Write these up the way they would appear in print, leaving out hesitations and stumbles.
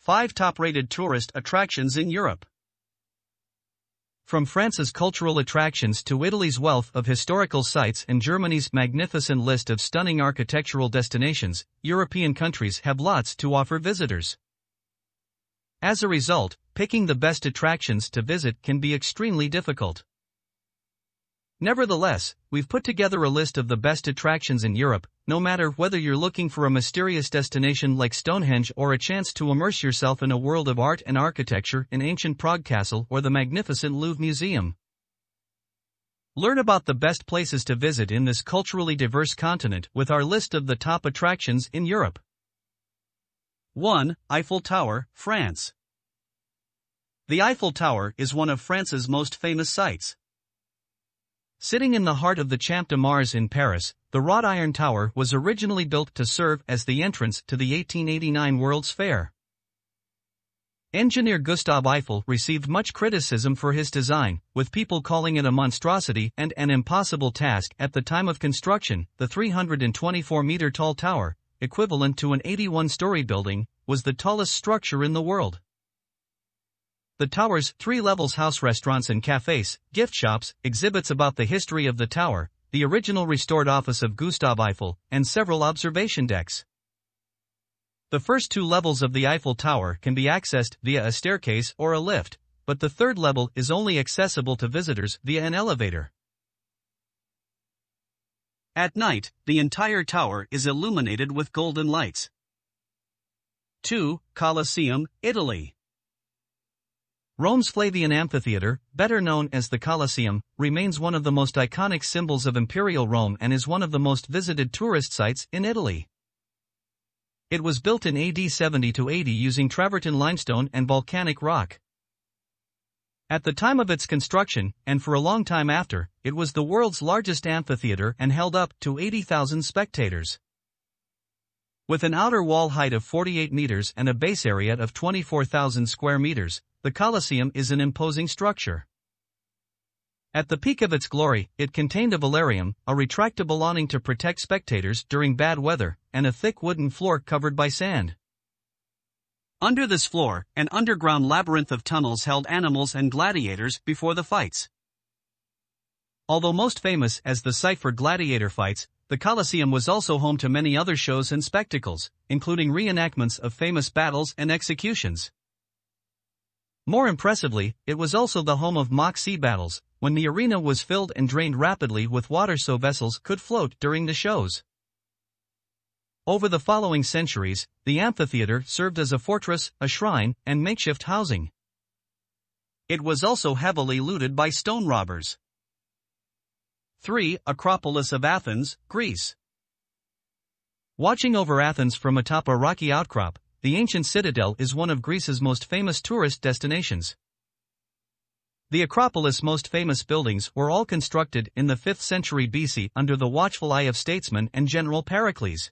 5 top-rated tourist attractions in Europe. From France's cultural attractions to Italy's wealth of historical sites and Germany's magnificent list of stunning architectural destinations, European countries have lots to offer visitors. As a result, picking the best attractions to visit can be extremely difficult. Nevertheless, we've put together a list of the best attractions in Europe, no matter whether you're looking for a mysterious destination like Stonehenge or a chance to immerse yourself in a world of art and architecture in ancient Prague Castle or the magnificent Louvre Museum. Learn about the best places to visit in this culturally diverse continent with our list of the top attractions in Europe. 1. Eiffel Tower, France. The Eiffel Tower is one of France's most famous sites. Sitting in the heart of the Champ de Mars in Paris, the wrought iron tower was originally built to serve as the entrance to the 1889 World's Fair. Engineer Gustave Eiffel received much criticism for his design, with people calling it a monstrosity and an impossible task at the time of construction. The 324-meter-tall tower, equivalent to an 81-story building, was the tallest structure in the world. The tower's 3 levels house restaurants and cafes, gift shops, exhibits about the history of the tower, the original restored office of Gustave Eiffel, and several observation decks. The first 2 levels of the Eiffel Tower can be accessed via a staircase or a lift, but the 3rd level is only accessible to visitors via an elevator. At night, the entire tower is illuminated with golden lights. 2. Colosseum, Italy. Rome's Flavian Amphitheater, better known as the Colosseum, remains one of the most iconic symbols of Imperial Rome and is one of the most visited tourist sites in Italy. It was built in AD 70 to 80 using travertine limestone and volcanic rock. At the time of its construction, and for a long time after, it was the world's largest amphitheater and held up to 80,000 spectators. With an outer wall height of 48 meters and a base area of 24,000 square meters, the Colosseum is an imposing structure. At the peak of its glory, it contained a velarium, a retractable awning to protect spectators during bad weather, and a thick wooden floor covered by sand. Under this floor, an underground labyrinth of tunnels held animals and gladiators before the fights. Although most famous as the site for gladiator fights, the Colosseum was also home to many other shows and spectacles, including reenactments of famous battles and executions. More impressively, it was also the home of mock sea battles, when the arena was filled and drained rapidly with water so vessels could float during the shows. Over the following centuries, the amphitheater served as a fortress, a shrine, and makeshift housing. It was also heavily looted by stone robbers. 3. Acropolis of Athens, Greece. Watching over Athens from atop a rocky outcrop, the ancient citadel is one of Greece's most famous tourist destinations. The Acropolis' most famous buildings were all constructed in the 5th century BC under the watchful eye of statesman and General Pericles.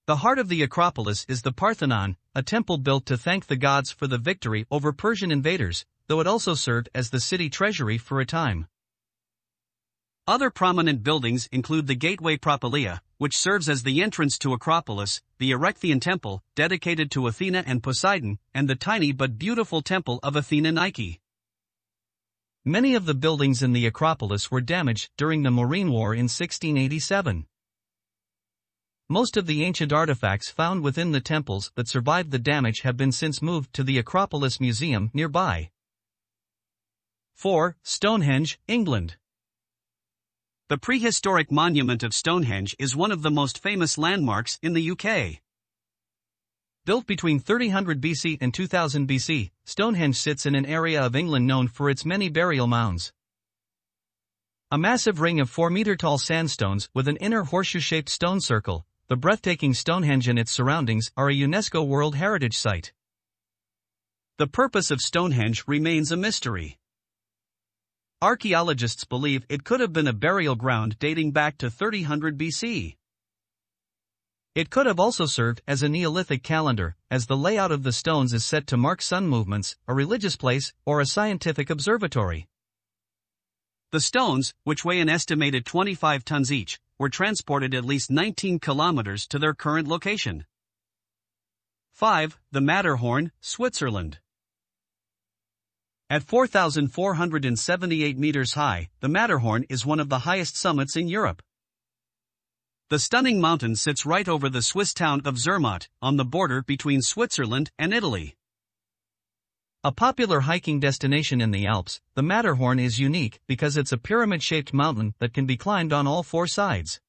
The heart of the Acropolis is the Parthenon, a temple built to thank the gods for the victory over Persian invaders, though it also served as the city treasury for a time. Other prominent buildings include the Gateway Propylaea, which serves as the entrance to Acropolis, the Erechtheian Temple, dedicated to Athena and Poseidon, and the tiny but beautiful Temple of Athena Nike. Many of the buildings in the Acropolis were damaged during the Morean War in 1687. Most of the ancient artifacts found within the temples that survived the damage have been since moved to the Acropolis Museum nearby. 4. Stonehenge, England. The prehistoric monument of Stonehenge is one of the most famous landmarks in the UK. Built between 300 BC and 2000 BC, Stonehenge sits in an area of England known for its many burial mounds. A massive ring of 4-meter-tall sandstones with an inner horseshoe-shaped stone circle, the breathtaking Stonehenge and its surroundings are a UNESCO World Heritage Site. The purpose of Stonehenge remains a mystery. Archaeologists believe it could have been a burial ground dating back to 300 BC. It could have also served as a Neolithic calendar, as the layout of the stones is set to mark sun movements, a religious place, or a scientific observatory. The stones, which weigh an estimated 25 tons each, were transported at least 19 kilometers to their current location. 5. The Matterhorn, Switzerland. At 4,478 meters high, the Matterhorn is one of the highest summits in Europe. The stunning mountain sits right over the Swiss town of Zermatt, on the border between Switzerland and Italy. A popular hiking destination in the Alps, the Matterhorn is unique because it's a pyramid-shaped mountain that can be climbed on all four sides.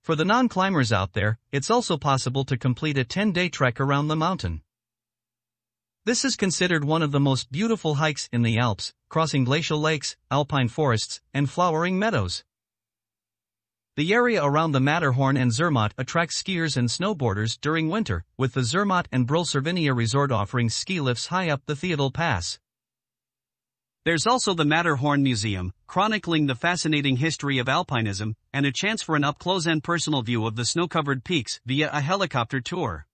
For the non-climbers out there, it's also possible to complete a 10-day trek around the mountain. This is considered one of the most beautiful hikes in the Alps, crossing glacial lakes, alpine forests, and flowering meadows. The area around the Matterhorn and Zermatt attracts skiers and snowboarders during winter, with the Zermatt and Brühl-Cervinia resort offering ski lifts high up the Theodule Pass. There's also the Matterhorn Museum, chronicling the fascinating history of alpinism, and a chance for an up-close and personal view of the snow-covered peaks via a helicopter tour.